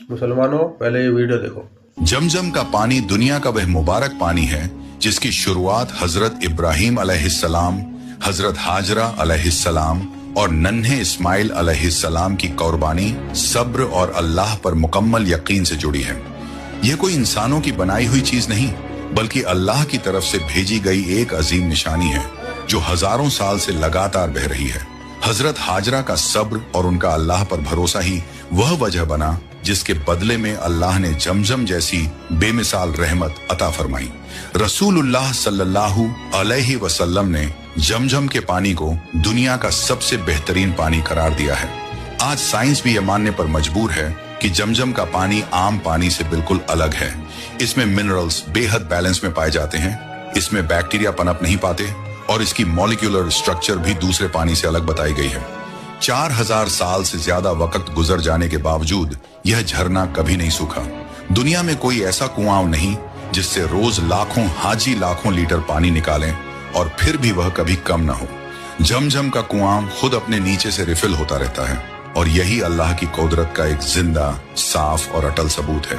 मुसलमानों पहले ये वीडियो देखो। जमजम का पानी दुनिया का वह मुबारक पानी है जिसकी शुरुआत हजरत इब्राहीम अलैहिस्सलाम, हजरत हाजरा अलैहिस्सलाम और नन्हे इस्माइल अलैहिस्सलाम की कुर्बानी, सब्र और अल्लाह पर मुकम्मल यकीन से जुड़ी है। यह कोई इंसानों की बनाई हुई चीज नहीं, बल्कि अल्लाह की तरफ से भेजी गई एक अजीम निशानी है जो हजारों साल से लगातार बह रही है। हजरत हाजरा का सब्र और उनका अल्लाह पर भरोसा ही वह वजह बना जिसके बदले में अल्लाह ने जमजम जैसी बेमिसाल रहमत अता फरमाई। रसूलुल्लाह सल्लल्लाहु अलैहि वसल्लम ने जमजम के पानी को दुनिया का सबसे बेहतरीन पानी करार दिया है। आज साइंस भी यह मानने पर मजबूर है कि जमजम का पानी आम पानी से बिल्कुल अलग है। इसमें मिनरल्स बेहद बैलेंस में पाए जाते हैं, इसमें बैक्टीरिया पनप नहीं पाते और इसकी मॉलिक्यूलर स्ट्रक्चर भी दूसरे पानी से अलग बताई गई है। 4000 साल से ज्यादा वक्त गुजर जाने के बावजूद यह झरना कभी नहीं सूखा। दुनिया में कोई ऐसा कुआं नहीं जिससे रोज लाखों हाजी लाखों लीटर पानी निकालें और फिर भी वह कभी कम ना हो। जमजम का कुआं खुद अपने नीचे से रिफिल होता रहता है और यही अल्लाह की कुदरत का एक जिंदा, साफ और अटल सबूत है।